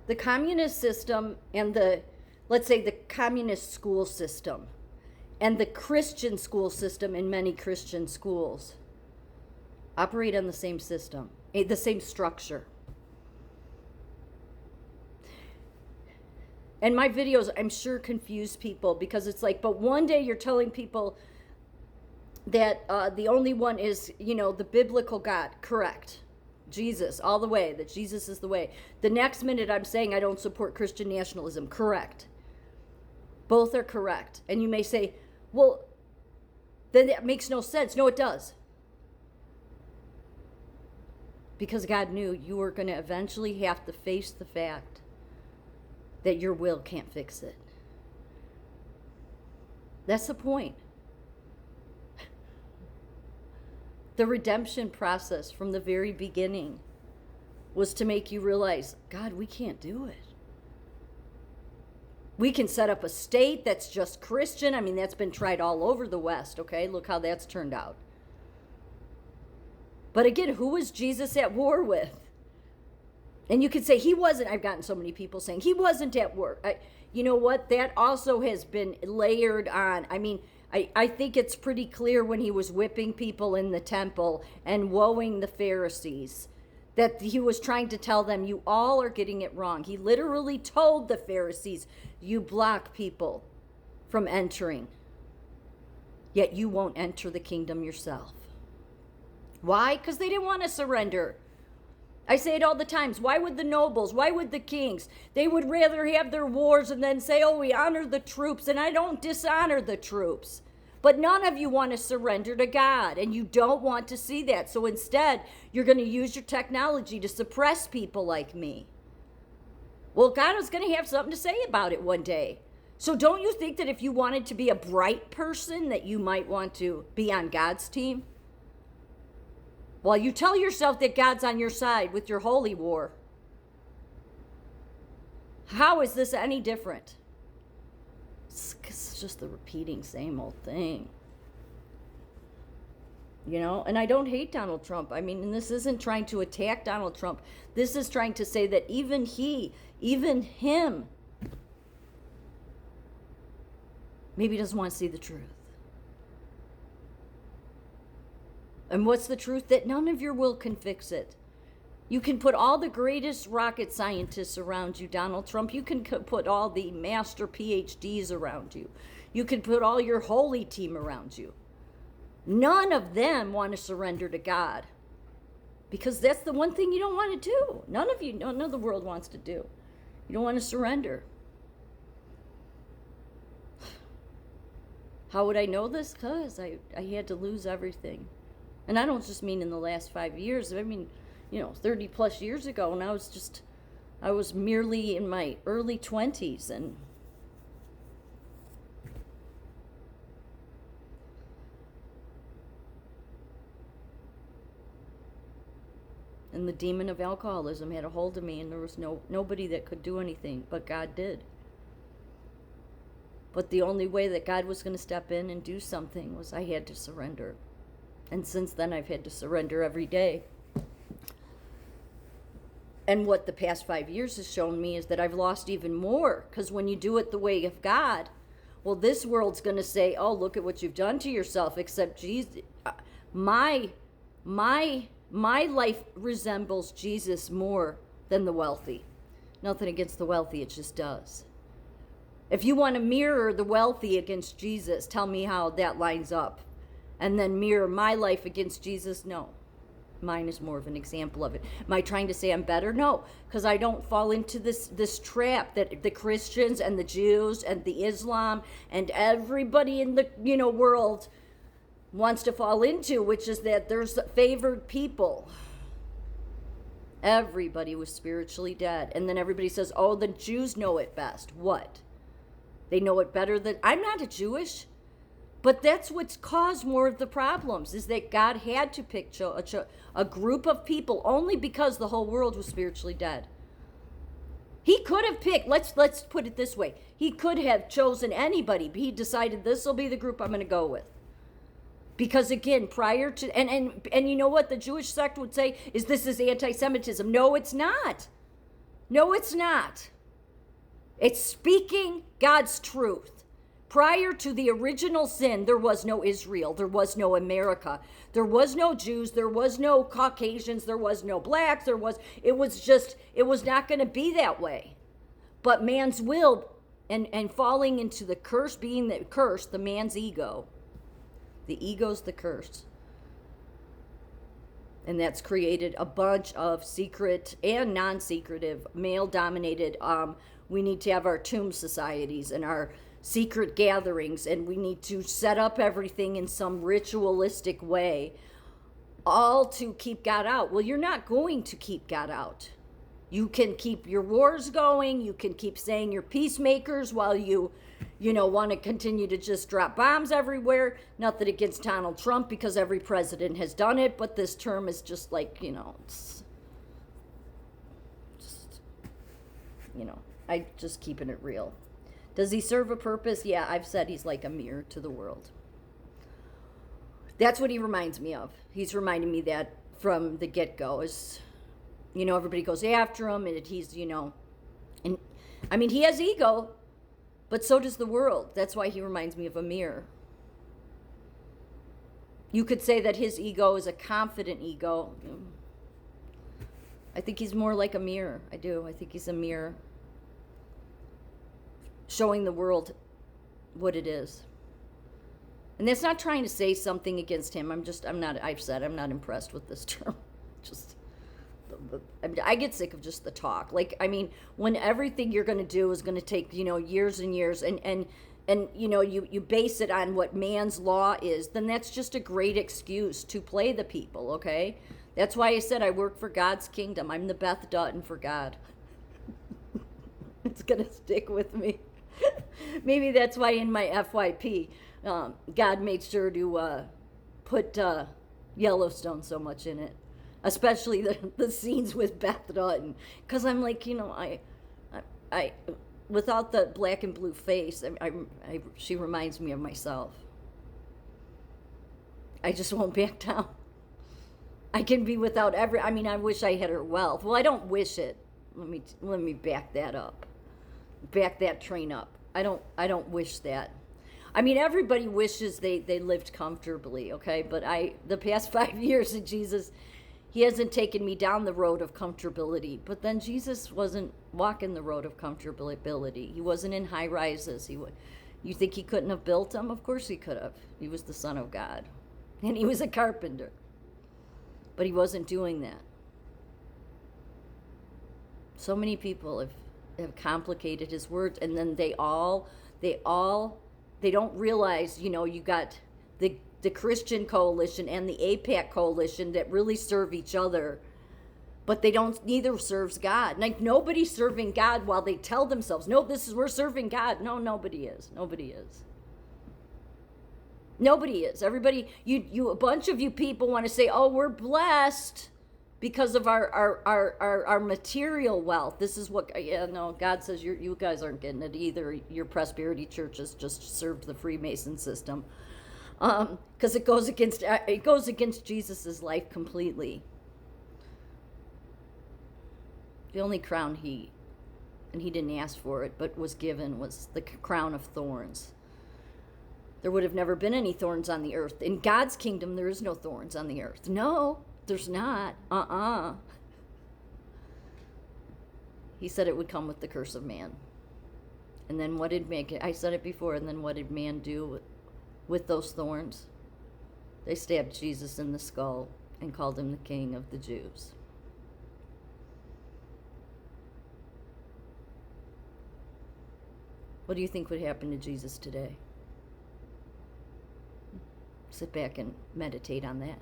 the communist system and let's say the communist school system and the Christian school system in many Christian schools operate on the same system, the same structure. And my videos, I'm sure, confuse people because it's like, but one day you're telling people that the only one is, the biblical God. Correct. Jesus, all the way, that Jesus is the way. The next minute I'm saying I don't support Christian nationalism. Correct. Both are correct. And you may say, well, then that makes no sense. No, it does. Because God knew you were going to eventually have to face the fact that your will can't fix it. That's the point. The redemption process from the very beginning was to make you realize, God, we can't do it. We can set up a state that's just Christian. I mean, that's been tried all over the West, okay? Look how that's turned out. But again, who was Jesus at war with? And you could say he wasn't. I've gotten so many people saying he wasn't at war. You know what? That also has been layered on. I mean, I think it's pretty clear when he was whipping people in the temple and woeing the Pharisees that he was trying to tell them, you all are getting it wrong. He literally told the Pharisees, you block people from entering, yet you won't enter the kingdom yourself. Why? Because they didn't want to surrender. I say it all the times. Why would the nobles, why would the kings? They would rather have their wars and then say, oh, we honor the troops, and I don't dishonor the troops. But none of you want to surrender to God, and you don't want to see that. So instead, you're going to use your technology to suppress people like me. Well, God is going to have something to say about it one day. So don't you think that if you wanted to be a bright person, that you might want to be on God's team? Well, you tell yourself that God's on your side with your holy war. How is this any different? It's just the repeating same old thing. And I don't hate Donald Trump. I mean, and this isn't trying to attack Donald Trump. This is trying to say that even him, maybe doesn't want to see the truth. And what's the truth? That none of your will can fix it. You can put all the greatest rocket scientists around you, Donald Trump. You can put all the master PhDs around you. You can put all your holy team around you. None of them want to surrender to God. Because that's the one thing you don't want to do. None of the world wants to do. You don't want to surrender. How would I know this? Because I had to lose everything. And I don't just mean in the last 5 years. I mean, 30 plus years ago, and I was merely in my early 20s, and the demon of alcoholism had a hold of me, and there was nobody that could do anything, but God did. But the only way that God was going to step in and do something was I had to surrender. And since then, I've had to surrender every day. And what the past 5 years has shown me is that I've lost even more. Because when you do it the way of God, well, this world's going to say, oh, look at what you've done to yourself. Except Jesus, my life resembles Jesus more than the wealthy. Nothing against the wealthy, it just does. If you want to mirror the wealthy against Jesus, tell me how that lines up. And then mirror my life against Jesus? No. Mine is more of an example of it. Am I trying to say I'm better? No, because I don't fall into this trap that the Christians and the Jews and the Islam and everybody in the world wants to fall into, which is that there's favored people. Everybody was spiritually dead. And then everybody says, oh, the Jews know it best. What? They know it better than... I'm not a Jewish. But that's what's caused more of the problems, is that God had to pick a group of people only because the whole world was spiritually dead. He could have picked, let's put it this way, he could have chosen anybody, but he decided this will be the group I'm going to go with. Because again, prior to, and you know what the Jewish sect would say is this is anti-Semitism. No, it's not. No, it's not. It's speaking God's truth. Prior to the original sin, there was no Israel. There was no America. There was no Jews. There was no Caucasians. There was no blacks. It was not going to be that way. But man's will and falling into the curse, being the curse, the man's ego. The ego's the curse. And that's created a bunch of secret and non-secretive, male-dominated, we need to have our tomb societies and our secret gatherings, and we need to set up everything in some ritualistic way, all to keep God out. Well, you're not going to keep God out. You can keep your wars going. You can keep saying you're peacemakers while you want to continue to just drop bombs everywhere. Nothing against Donald Trump, because every president has done it, but this term is just like, it's just, I just keeping it real. Does he serve a purpose? Yeah, I've said he's like a mirror to the world. That's what he reminds me of. He's reminding me that from the get-go. Is, everybody goes after him, and he's, and I mean, he has ego, but so does the world. That's why he reminds me of a mirror. You could say that his ego is a confident ego. I think he's more like a mirror. I do. I think he's a mirror, showing the world what it is. And that's not trying to say something against him. I've said I'm not impressed with this term. I get sick of just the talk. When everything you're going to do is going to take, years and years, and you base it on what man's law is, then that's just a great excuse to play the people, okay? That's why I said I work for God's kingdom. I'm the Beth Dutton for God. It's going to stick with me. Maybe that's why in my FYP, God made sure to put Yellowstone so much in it, especially the scenes with Beth Dutton, because I'm like, I without the black and blue face, she reminds me of myself. I just won't back down. I can be without I wish I had her wealth. Well, I don't wish it. Let me back that up. Back that train up. I don't wish that. Everybody wishes they lived comfortably, okay? But the past 5 years of Jesus, he hasn't taken me down the road of comfortability. But then Jesus wasn't walking the road of comfortability. He wasn't in high rises. You think he couldn't have built them? Of course he could have. He was the Son of God. And he was a carpenter. But he wasn't doing that. So many people have complicated his words, and then they don't realize, you got the Christian coalition and the APAC coalition that really serve each other, but neither serves God. Nobody's serving God while they tell themselves, no, we're serving God. No, nobody is. Everybody, a bunch of you people want to say, oh, we're blessed because of our material wealth. This is what, God says you guys aren't getting it either. Your prosperity churches just served the Freemason system. Because it goes against Jesus's life completely. The only crown he didn't ask for it, but was given, was the crown of thorns. There would have never been any thorns on the earth. In God's kingdom, there is no thorns on the earth. No, there's not. He said it would come with the curse of man. And then what did man, I said it before, and then what did man do with those thorns? They stabbed Jesus in the skull and called him the King of the Jews. What do you think would happen to Jesus today? Sit back and meditate on that.